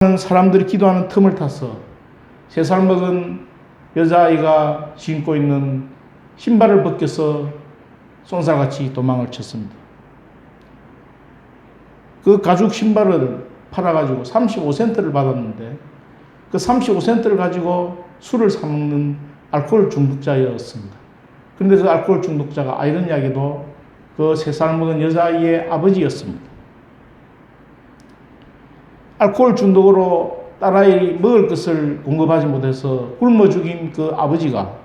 사람들이 기도하는 틈을 타서 3살 먹은 여자아이가 신고 있는 신발을 벗겨서 쏜살같이 도망을 쳤습니다. 그 가죽 신발을 팔아가지고 35센트를 받았는데 그 35센트를 가지고 술을 사먹는 알코올 중독자였습니다. 그런데 그 알코올 중독자가 아이러니하게도 그 3살 먹은 여자아이의 아버지였습니다. 알코올 중독으로 딸아이 먹을 것을 공급하지 못해서 굶어 죽인 그 아버지가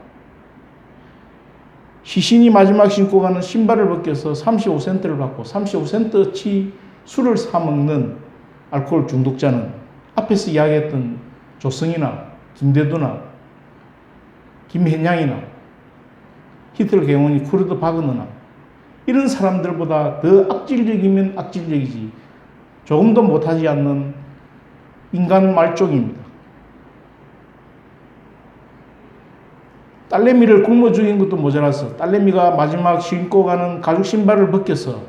시신이 마지막 신고 가는 신발을 벗겨서 35센트를 받고 35센트치 술을 사먹는 알코올 중독자는 앞에서 이야기했던 조성이나 김대두나 김현양이나 히틀러 경원이 쿠르드 바그너나 이런 사람들보다 더 악질적이면 악질적이지 조금도 못하지 않는 인간 말종입니다. 딸내미를 굶어 죽인 것도 모자라서 딸내미가 마지막 신고 가는 가죽 신발을 벗겨서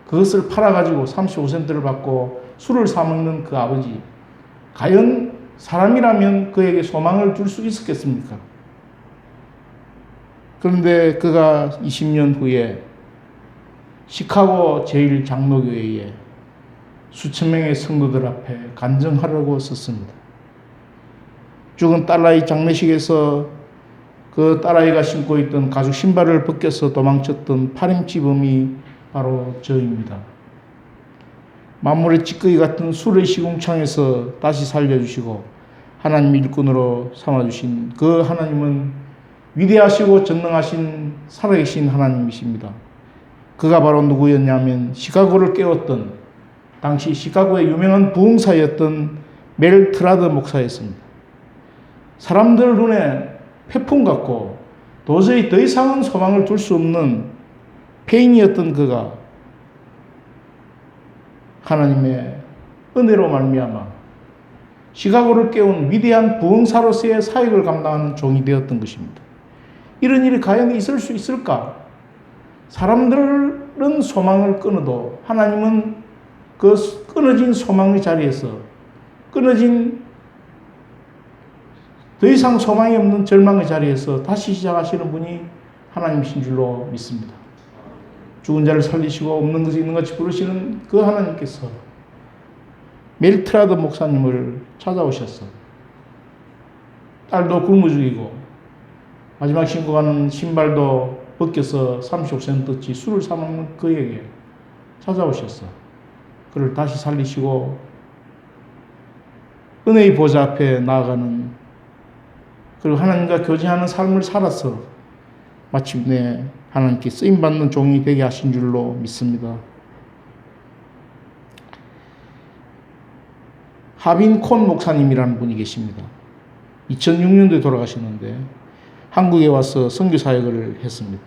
그것을 팔아가지고 35센트를 받고 술을 사먹는 그 아버지, 과연 사람이라면 그에게 소망을 줄 수 있었겠습니까? 그런데 그가 20년 후에 시카고 제1장로교회에 수천 명의 성도들 앞에 간증하라고 썼습니다. 죽은 딸아이 장례식에서 그 딸아이가 신고 있던 가죽 신발을 벗겨서 도망쳤던 파림치범이 바로 저입니다. 만물의 찌꺼기 같은 술의 시궁창에서 다시 살려주시고 하나님 일꾼으로 삼아주신 그 하나님은 위대하시고 전능하신 살아계신 하나님이십니다. 그가 바로 누구였냐면 시카고를 깨웠던 당시 시카고의 유명한 부흥사였던 멜 트라드 목사였습니다. 사람들 눈에 폐풍 같고 도저히 더 이상은 소망을 둘 수 없는 폐인이었던 그가 하나님의 은혜로 말미암아 시카고를 깨운 위대한 부흥사로서의 사역을 감당하는 종이 되었던 것입니다. 이런 일이 과연 있을 수 있을까? 사람들은 소망을 끊어도 하나님은 그 끊어진 소망의 자리에서 끊어진 더 이상 소망이 없는 절망의 자리에서 다시 시작하시는 분이 하나님이신 줄로 믿습니다. 죽은 자를 살리시고 없는 것이 있는 같이 부르시는 그 하나님께서 멜트라드 목사님을 찾아오셔서 딸도 굶어 죽이고 마지막 신고 가는 신발도 벗겨서 35센트치 술을 사먹는 그에게 찾아오셨어. 그를 다시 살리시고 은혜의 보좌 앞에 나아가는 그리고 하나님과 교제하는 삶을 살아서 마침내 하나님께 쓰임받는 종이 되게 하신 줄로 믿습니다. 하빈 콘 목사님이라는 분이 계십니다. 2006년도에 돌아가셨는데 한국에 와서 선교 사역을 했습니다.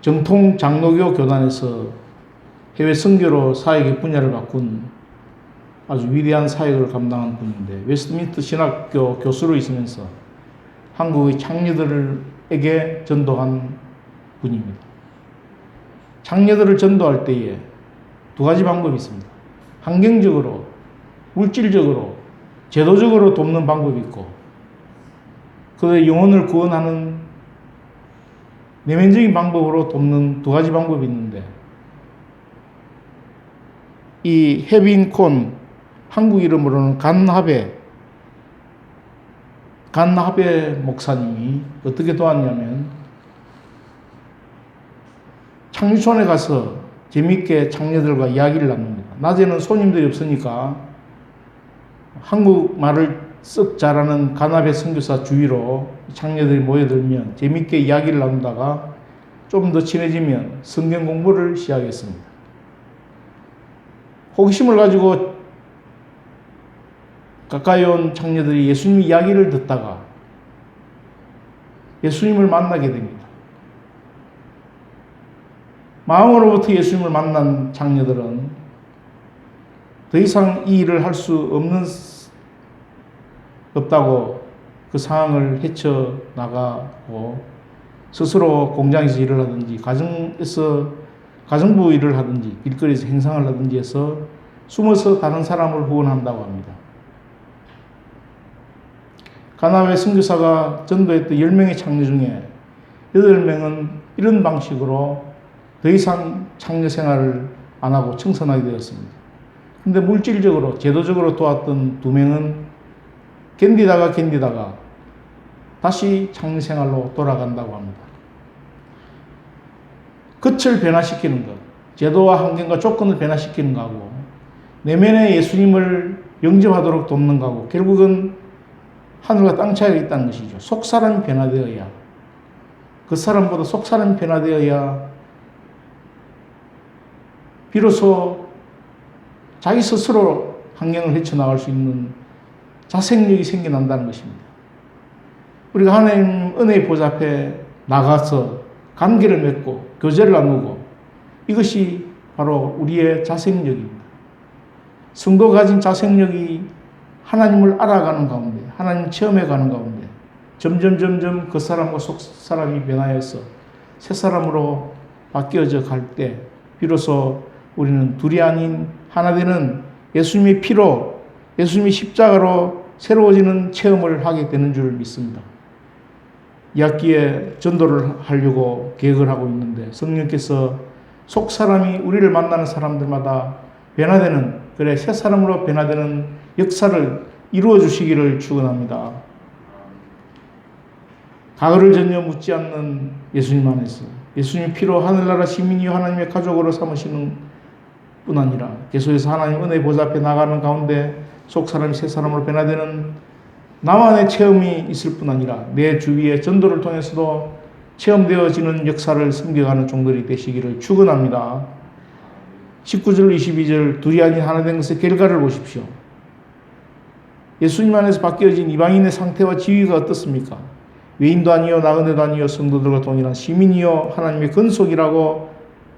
정통 장로교 교단에서 해외 선교로 사역의 분야를 바꾼 아주 위대한 사역을 감당한 분인데 웨스트민스터 신학교 교수로 있으면서 한국의 장녀들에게 전도한 분입니다. 장녀들을 전도할 때에 2가지 방법이 있습니다. 환경적으로, 물질적으로, 제도적으로 돕는 방법이 있고 그들의 영혼을 구원하는 내면적인 방법으로 돕는 2가지 방법이 있는데 이 헤빈 콘, 한국 이름으로는 간하베 목사님이 어떻게 도왔냐면 창리촌에 가서 재미있게 장녀들과 이야기를 나눕니다. 낮에는 손님들이 없으니까 한국말을 썩 잘하는 간하베 선교사 주위로 장녀들이 모여들면 재미있게 이야기를 나누다가 좀 더 친해지면 성경 공부를 시작했습니다. 호기심을 가지고 가까이 온 장녀들이 예수님 이야기를 듣다가 예수님을 만나게 됩니다. 마음으로부터 예수님을 만난 장녀들은 더 이상 이 일을 할 수 없다고 그 상황을 헤쳐나가고 스스로 공장에서 일을 하든지 가정부 일을 하든지 길거리에서 행상을 하든지 해서 숨어서 다른 사람을 후원한다고 합니다. 가나의 선교사가 전도했던 10명의 창녀 중에 8명은 이런 방식으로 더 이상 창녀 생활을 안 하고 청선하게 되었습니다. 근데 물질적으로, 제도적으로 도왔던 2명은 견디다가 다시 창녀 생활로 돌아간다고 합니다. 끝을 변화시키는 것, 제도와 환경과 조건을 변화시키는 거하고 내면의 예수님을 영접하도록 돕는 거하고 결국은 하늘과 땅 차이가 있다는 것이죠. 속사람이 변화되어야, 그 사람보다 속사람이 변화되어야 비로소 자기 스스로 환경을 헤쳐나갈 수 있는 자생력이 생겨난다는 것입니다. 우리가 하나님 은혜의 보좌 앞에 나가서 관계를 맺고 교제를 나누고, 이것이 바로 우리의 자생력입니다. 성도가 가진 자생력이 하나님을 알아가는 가운데, 하나님을 체험해가는 가운데 점점 그 사람과 속 사람이 변화해서 새 사람으로 바뀌어져 갈 때 비로소 우리는 둘이 아닌 하나 되는 예수님의 피로, 예수님의 십자가로 새로워지는 체험을 하게 되는 줄 믿습니다. 이 학기에 전도를 하려고 계획을 하고 있는데 성령께서 속 사람이 우리를 만나는 사람들마다 변화되는, 그래 새 사람으로 변화되는 역사를 이루어 주시기를 축원합니다. 과거를 전혀 묻지 않는 예수님 안에서 예수님 피로 하늘나라 시민이요 하나님의 가족으로 삼으시는 뿐 아니라 계속해서 하나님 은혜 보좌 앞에 나가는 가운데 속 사람이 새 사람으로 변화되는 나만의 체험이 있을 뿐 아니라 내 주위의 전도를 통해서도 체험되어지는 역사를 섬겨가는 종들이 되시기를 축원합니다. 19절 22절 둘이 아닌 하나 된 것의 결과를 보십시오. 예수님 안에서 바뀌어진 이방인의 상태와 지위가 어떻습니까? 외인도 아니요 나그네도 아니요 성도들과 동일한 시민이요 하나님의 근속이라고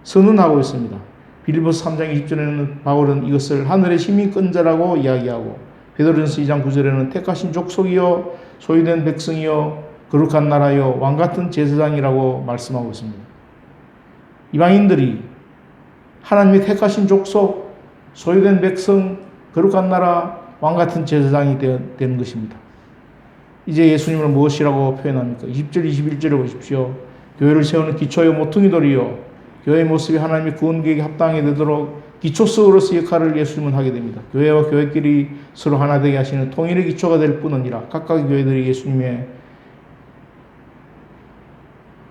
선언하고 있습니다. 빌립보서 3장 20절에는 바울은 이것을 하늘의 시민권자라고 이야기하고, 베드로전서 2장 9절에는 택하신 족속이요 소유된 백성이요 거룩한 나라요 왕같은 제사장이라고 말씀하고 있습니다. 이방인들이 하나님의 택하신 족속, 소유된 백성, 거룩한 나라, 왕같은 제사장이 되는 것입니다. 이제 예수님을 무엇이라고 표현합니까? 20절 21절을 보십시오. 교회를 세우는 기초요 모퉁이 돌이요, 교회의 모습이 하나님의 구원 계획에 합당하게 되도록 기초석으로서 역할을 예수님은 하게 됩니다. 교회와 교회끼리 서로 하나 되게 하시는 통일의 기초가 될 뿐 아니라 각각의 교회들이 예수님의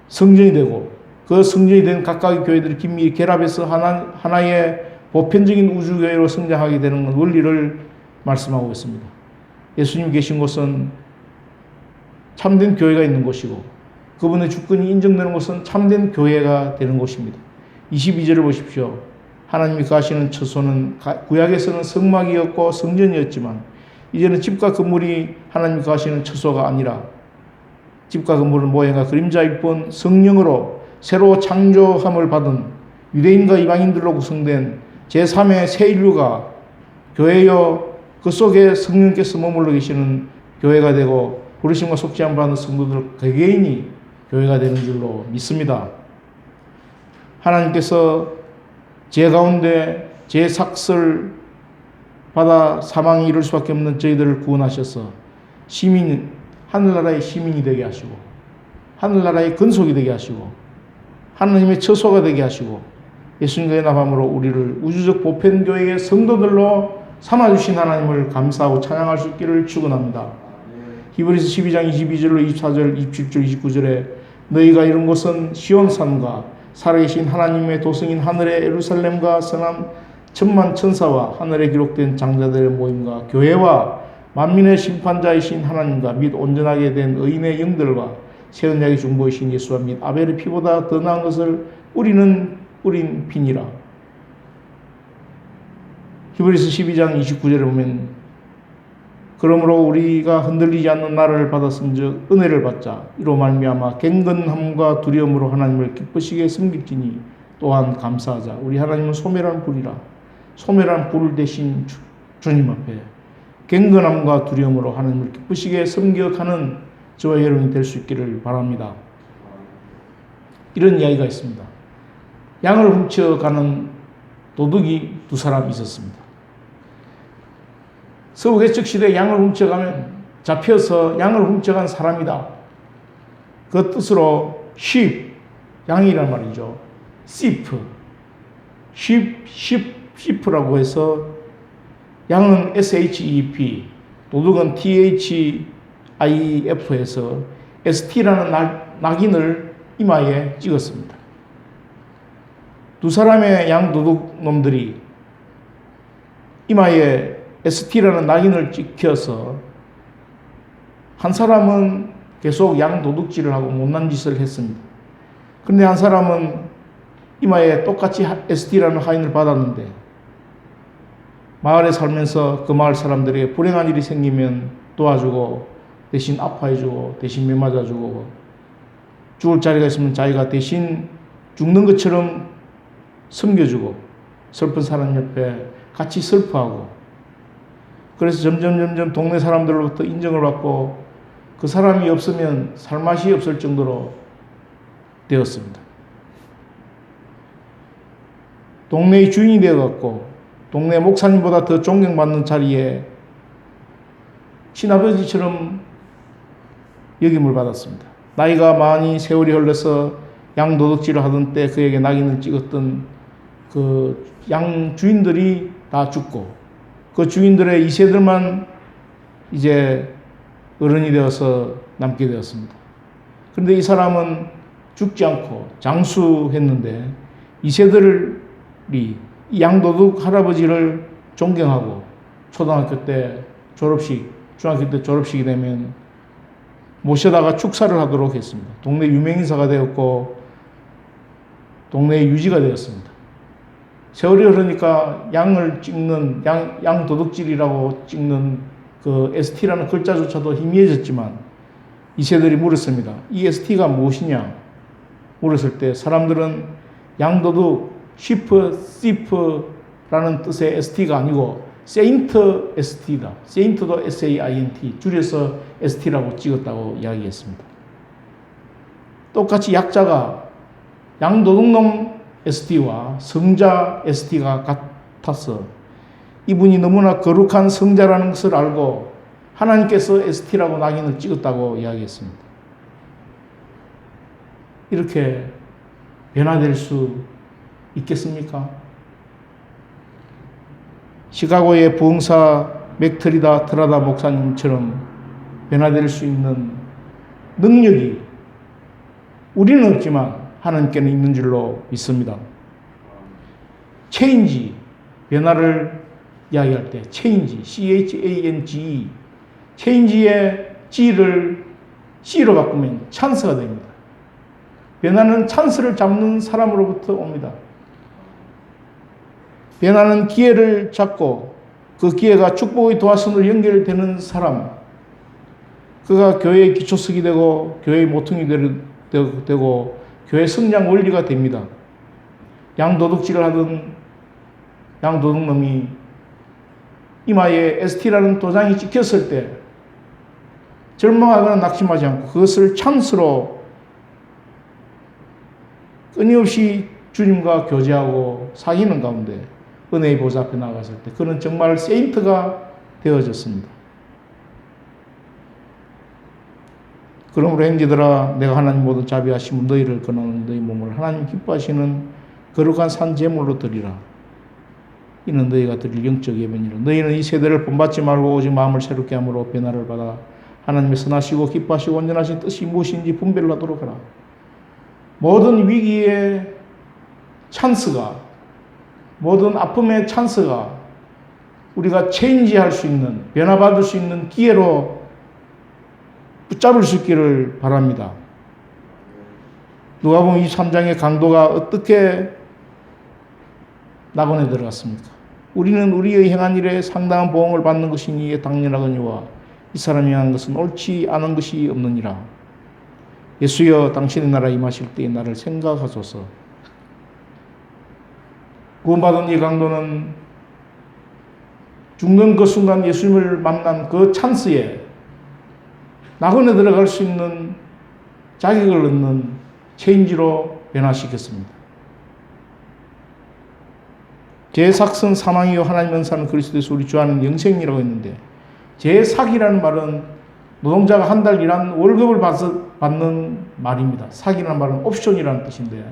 성전이 되고, 그 성전이 된 각각의 교회들이 긴밀히 결합해서 하나의 보편적인 우주교회로 성장하게 되는 원리를 말씀하고 있습니다. 예수님 계신 곳은 참된 교회가 있는 곳이고, 그분의 주권이 인정되는 곳은 참된 교회가 되는 곳입니다. 22절을 보십시오. 하나님이 거하시는 처소는 구약에서는 성막이었고 성전이었지만 이제는 집과 건물이 하나님이 거하시는 처소가 아니라 집과 건물은 모양과 그림자일 뿐 성령으로 새로 창조함을 받은 유대인과 이방인들로 구성된 제3의 새 인류가 교회여 그 속에 성령께서 머물러 계시는 교회가 되고, 부르심과 속죄함을 받는 성도들 개개인이 교회가 되는 줄로 믿습니다. 하나님께서 죄 가운데 죄 삭설 받아 사망에 이를 수밖에 없는 저희들을 구원하셔서 하늘나라의 시민이 되게 하시고, 하늘나라의 근속이 되게 하시고, 하나님의 처소가 되게 하시고, 예수님과 연합함으로 우리를 우주적 보편교회의 성도들로 삼아주신 하나님을 감사하고 찬양할 수 있기를 축원합니다. 히브리서 12장 22절로 24절 27절 29절에 너희가 이룬 것은 시온산과 살아계신 하나님의 도성인 하늘의 예루살렘과 선한 천만 천사와 하늘에 기록된 장자들의 모임과 교회와 만민의 심판자이신 하나님과 및 온전하게 된 의인의 영들과 새 언약의 중보이신 예수와 및 아벨의 피보다 더 나은 것을 우린 피니라. 히브리서 12장 29절에 보면 그러므로 우리가 흔들리지 않는 나라를 받았은즉 은혜를 받자 이로 말미암아 경건함과 두려움으로 하나님을 기쁘시게 섬길지니 또한 감사하자. 우리 하나님은 소멸한 불이라. 소멸한 불 대신 주님 앞에 경건함과 두려움으로 하나님을 기쁘시게 섬겨가는 저와 여러분이 될 수 있기를 바랍니다. 이런 이야기가 있습니다. 양을 훔쳐가는 도둑이 두 사람이 있었습니다. 서부개척시대 양을 훔쳐가면 잡혀서 양을 훔쳐간 사람이다. 그 뜻으로 sheep, 양이란 말이죠. sheep라고 해서 양은 SHEP, 도둑은 THIEF에서 ST라는 낙인을 이마에 찍었습니다. 두 사람의 양 도둑 놈들이 이마에 ST라는 낙인을 찍혀서 한 사람은 계속 양 도둑질을 하고 못난 짓을 했습니다. 그런데 한 사람은 이마에 똑같이 ST라는 하인을 받았는데 마을에 살면서 그 마을 사람들에게 불행한 일이 생기면 도와주고 대신 아파해주고 대신 매맞아주고 죽을 자리가 있으면 자기가 대신 죽는 것처럼 섬겨주고 슬픈 사람 옆에 같이 슬퍼하고 그래서 점점 동네 사람들로부터 인정을 받고 그 사람이 없으면 살 맛이 없을 정도로 되었습니다. 동네의 주인이 되어갖고 동네 목사님보다 더 존경받는 자리에 친아버지처럼 여김을 받았습니다. 나이가 많이 세월이 흘러서 양 도둑질을 하던 때 그에게 낙인을 찍었던 그 양 주인들이 다 죽고 그 주인들의 2세들만 이제 어른이 되어서 남게 되었습니다. 그런데 이 사람은 죽지 않고 장수했는데 2세들이 양도둑 할아버지를 존경하고 초등학교 때 졸업식, 중학교 때 졸업식이 되면 모셔다가 축사를 하도록 했습니다. 동네 유명인사가 되었고 동네의 유지가 되었습니다. 세월이 흐르니까 양을 찍는 양 도둑질이라고 찍는 그 ST라는 글자조차도 희미해졌지만 이세들이 물었습니다. 이 ST가 무엇이냐? 물었을 때 사람들은 양도둑, sheep, thief라는 뜻의 ST가 아니고 Saint ST다. Saint도 SAINT 줄여서 ST라고 찍었다고 이야기했습니다. 똑같이 약자가 양도둑놈 ST와 성자 ST가 같아서 이분이 너무나 거룩한 성자라는 것을 알고 하나님께서 ST라고 낙인을 찍었다고 이야기했습니다. 이렇게 변화될 수 있겠습니까? 시카고의 부흥사 맥트리다 트라다 목사님처럼 변화될 수 있는 능력이 우리는 없지만 하나님께는 있는 줄로 믿습니다. 체인지, 변화를 이야기할 때 체인지, CHANGE, 체인지의 G를 C로 바꾸면 찬스가 됩니다. 변화는 찬스를 잡는 사람으로부터 옵니다. 변화는 기회를 잡고 그 기회가 축복의 도화선으로 연결되는 사람, 그가 교회의 기초석이 되고 교회의 모퉁이 되고 교회 성장 원리가 됩니다. 양도둑질을 하던 양도둑놈이 이마에 ST라는 도장이 찍혔을 때 절망하거나 낙심하지 않고 그것을 찬스로 끊임없이 주님과 교제하고 사귀는 가운데 은혜의 보좌 앞에 나갔을 때 그는 정말 세인트가 되어졌습니다. 그러므로 형제들아 내가 하나님 모든 자비하시면 너희를 권하는 너희 몸을 하나님 기뻐하시는 거룩한 산 제물로 드리라. 이는 너희가 드릴 영적 예배니라. 너희는 이 세대를 본받지 말고 오직 마음을 새롭게 함으로 변화를 받아 하나님의 선하시고 기뻐하시고 온전하신 뜻이 무엇인지 분별을 하도록 하라. 모든 위기의 찬스가, 모든 아픔의 찬스가 우리가 체인지할 수 있는, 변화받을 수 있는 기회로 붙잡을 수 있기를 바랍니다. 누가복음 23장의 강도가 어떻게 낙원에 들어갔습니까? 우리는 우리의 행한 일에 상당한 보응을 받는 것이니 당연하거니와 이 사람이 한 것은 옳지 않은 것이 없느니라. 예수여 당신의 나라 임하실 때에 나를 생각하소서. 구원받은 이 강도는 죽는 그 순간 예수님을 만난 그 찬스에 낙원에 들어갈 수 있는 자격을 얻는 체인지로 변화시켰습니다. 제 삭은 사망이요 하나님 은사는 그리스도에서 우리 주 안은 영생이라고 했는데, 제 삭이라는 말은 노동자가 한 달 일한 월급을 받는 말입니다. 삭이라는 말은 옵션이라는 뜻인데,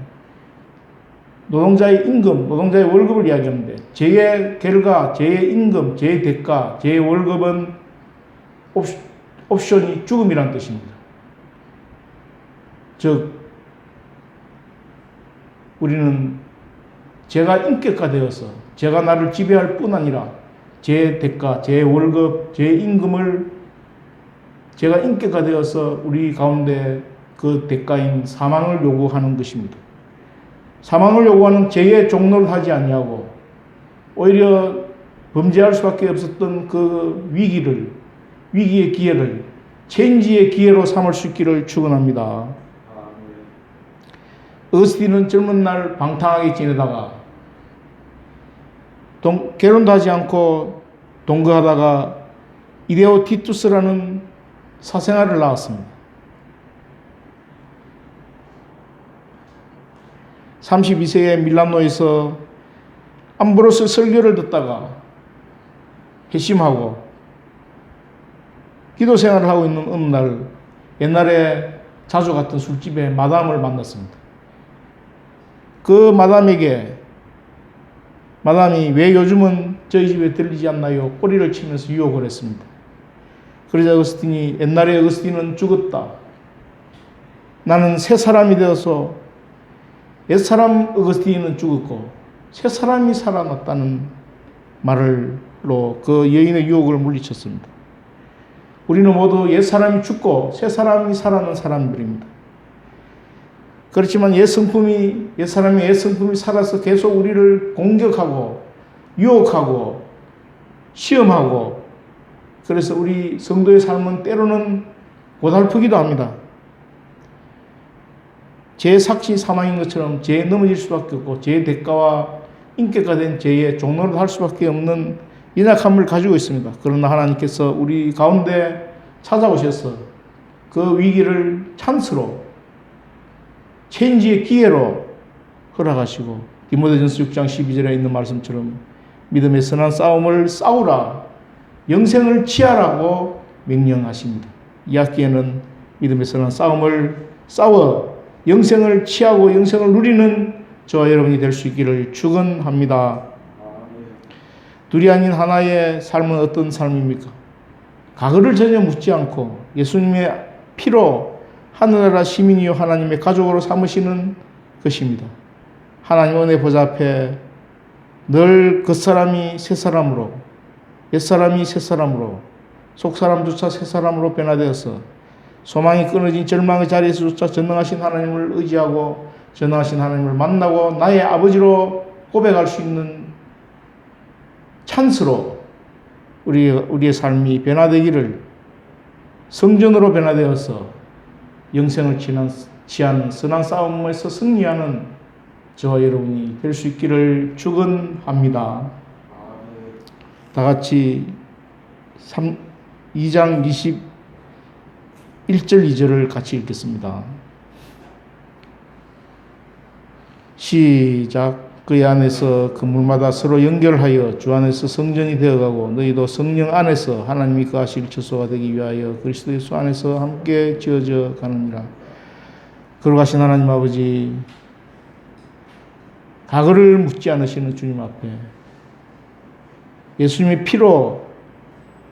노동자의 임금, 노동자의 월급을 이야기하는데, 제의 결과, 제의 임금, 제의 대가, 제의 월급은 옵션이 죽음이라는 뜻입니다. 즉, 우리는 제가 인격화되어서 제가 나를 지배할 뿐 아니라 제 대가, 제 월급, 제 임금을 제가 인격화되어서 우리 가운데 그 대가인 사망을 요구하는 것입니다. 사망을 요구하는 죄의 종로를 하지 아니하고 오히려 범죄할 수밖에 없었던 그 위기의 기회를 체인지의 기회로 삼을 수 있기를 축원합니다. 어거스틴은 젊은 날 방탕하게 지내다가 결혼도 하지 않고 동거하다가 이데오 티투스라는 사생아를 낳았습니다. 32세에 밀라노에서 암브로스 설교를 듣다가 회심하고 기도 생활을 하고 있는 어느 날 옛날에 자주 갔던 술집에 마담을 만났습니다. 그 마담이 왜 요즘은 저희 집에 들리지 않나요? 꼬리를 치면서 유혹을 했습니다. 그러자 어거스틴이 옛날에 어거스틴은 죽었다. 나는 새 사람이 되어서 옛사람 어거스틴은 죽었고 새 사람이 살아났다는 말로 그 여인의 유혹을 물리쳤습니다. 우리는 모두 옛사람이 죽고 새 사람이 살아난 사람들입니다. 그렇지만 옛사람이 살아서 계속 우리를 공격하고 유혹하고 시험하고 그래서 우리 성도의 삶은 때로는 고달프기도 합니다. 죄의 삭시 사망인 것처럼 죄에 넘어질 수밖에 없고 죄의 대가와 인격화된 죄의 종로를 할 수밖에 없는 연약함을 가지고 있습니다. 그러나 하나님께서 우리 가운데 찾아오셔서 그 위기를 찬스로 체인지의 기회로 허락하시고 디모데전서 6장 12절에 있는 말씀처럼 믿음의 선한 싸움을 싸우라 영생을 취하라고 명령하십니다. 이 학기에는 믿음의 선한 싸움을 싸워 영생을 취하고 영생을 누리는 저와 여러분이 될 수 있기를 축원합니다. 둘이 아닌 하나의 삶은 어떤 삶입니까? 과거를 전혀 묻지 않고 예수님의 피로 하늘나라 시민이요 하나님의 가족으로 삼으시는 것입니다. 하나님 은혜 보좌 앞에 늘 겉사람이 새사람으로 옛사람이 새사람으로 속사람조차 새사람으로 변화되어서 소망이 끊어진 절망의 자리에서조차 전능하신 하나님을 의지하고 전능하신 하나님을 만나고 나의 아버지로 고백할 수 있는 찬스로 우리의 삶이 변화되기를 성전으로 변화되어서 영생을 취하는 선한 싸움에서 승리하는 저와 여러분이 될 수 있기를 축원합니다. 다 같이 2장 21절 2절을 같이 읽겠습니다. 시작. 그의 안에서 그물마다 서로 연결하여 주 안에서 성전이 되어가고 너희도 성령 안에서 하나님이 거하실 처소가 되기 위하여 그리스도 예수 안에서 함께 지어져 가느니라. 거룩하신 하나님 아버지, 과거를 묻지 않으시는 주님 앞에 예수님의 피로